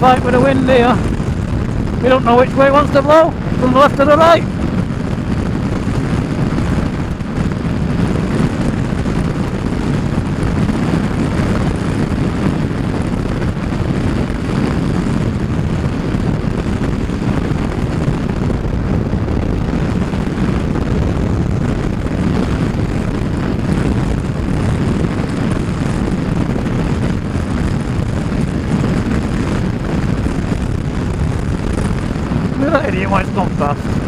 fight with the wind here. We don't know which way it wants to blow, from the left or the right. That idiot wants not fast.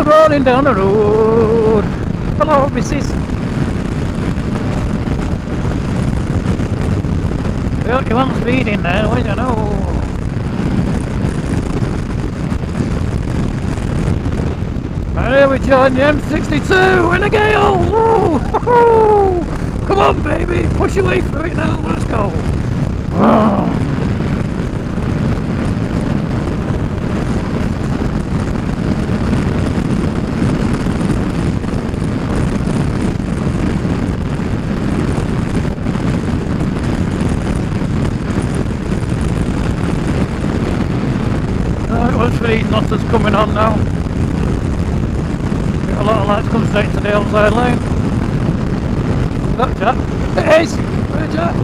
Rolling down the road. Hello, missus. Well, you want speeding now, I don't know. And here we join the M62 in a gale. Woo! Come on, baby, push your way through it now. Let's go. Oh. Speed nutters coming on now. Got a lot of lights coming straight to the outside lane. Is that Jack? It is! Where's Jack?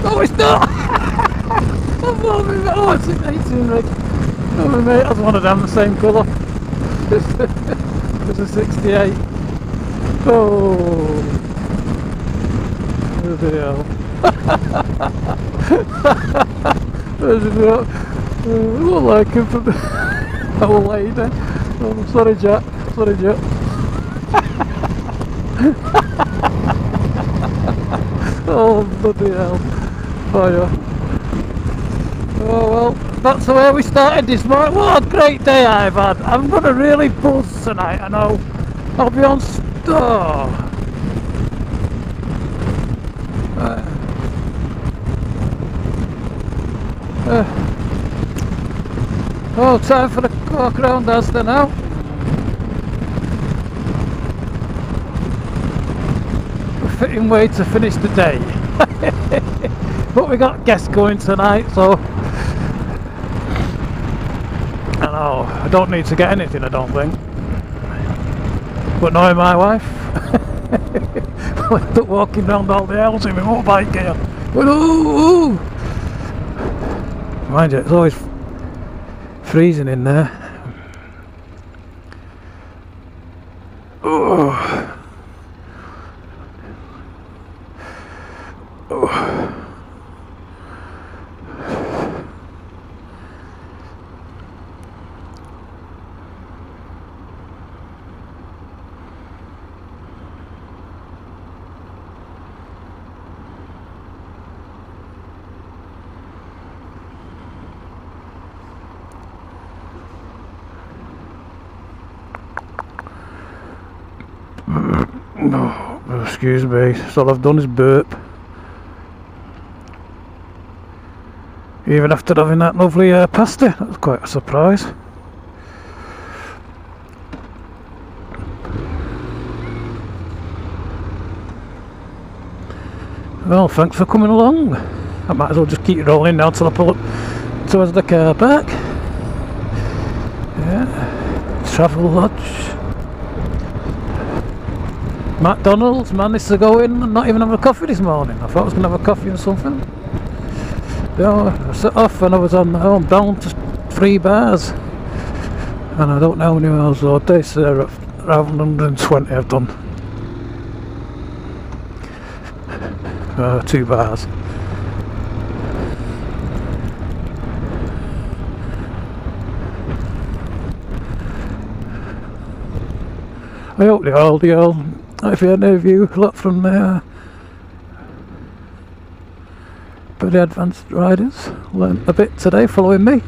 Oh, it's not! Oh, it's an 18 rig. Oh, mate, I was one of them, the same colour. It's a 68. Oh, bloody hell. I won't like him from the old lady. Oh, sorry, Jack. Sorry, Jack. Oh, bloody hell. Fire. Oh well, that's the way we started this morning. What a great day I've had. I'm gonna really buzz tonight, I know. I'll be on oh, time for the walk around Asda now. A fitting way to finish the day. But we got guests going tonight, so I know I don't need to get anything, I don't think. But knowing my wife, I ended up walking around all the hills in my motorbike gear. But ooh, mind you, it's always freezing in there. Oh. Oh. Oh, excuse me, so all I've done is burp. Even after having that lovely pasta, that was quite a surprise. Well, thanks for coming along. I might as well just keep rolling now till I pull up towards the car park. Yeah, Travel Lodge. McDonald's, managed to go in and not even have a coffee this morning. I thought I was going to have a coffee or something. I set off and I was on home down to 3 bars. And I don't know how many miles a day, so around 120 I've done. 2 bars. I hope they all, if you had any of you lot from there, pretty advanced riders, learned a bit today following me.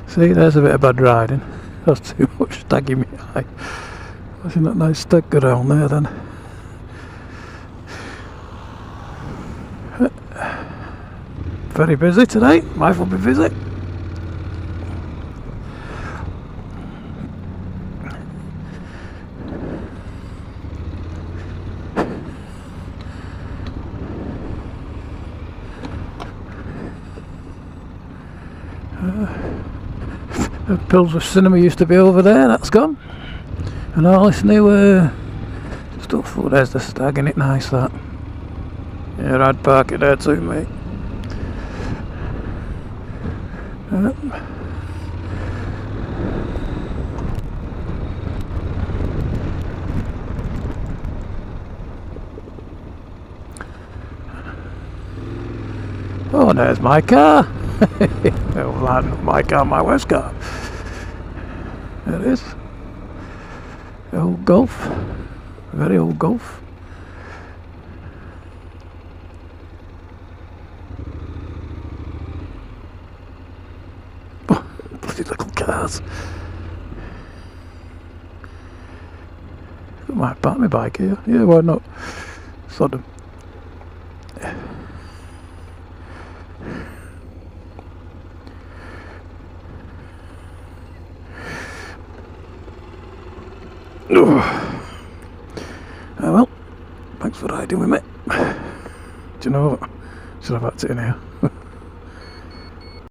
See, there's a bit of bad riding. That's too much stag in my eye. Isn't that nice stag around there then? Very busy today. Life will be busy. The Pilsworth Cinema used to be over there, that's gone. And all this new stuff. Oh, there's the stag, isn't it nice that? Yeah, I'd park it there too, mate. Oh, there's my car. Well, not my car, my wife's car. There it is. The old Golf. Very old Golf. Bloody little cars. I might park my bike here. Yeah, why not? Sod them. Oh well, thanks for riding with me. Do you know what? Should have had it in here.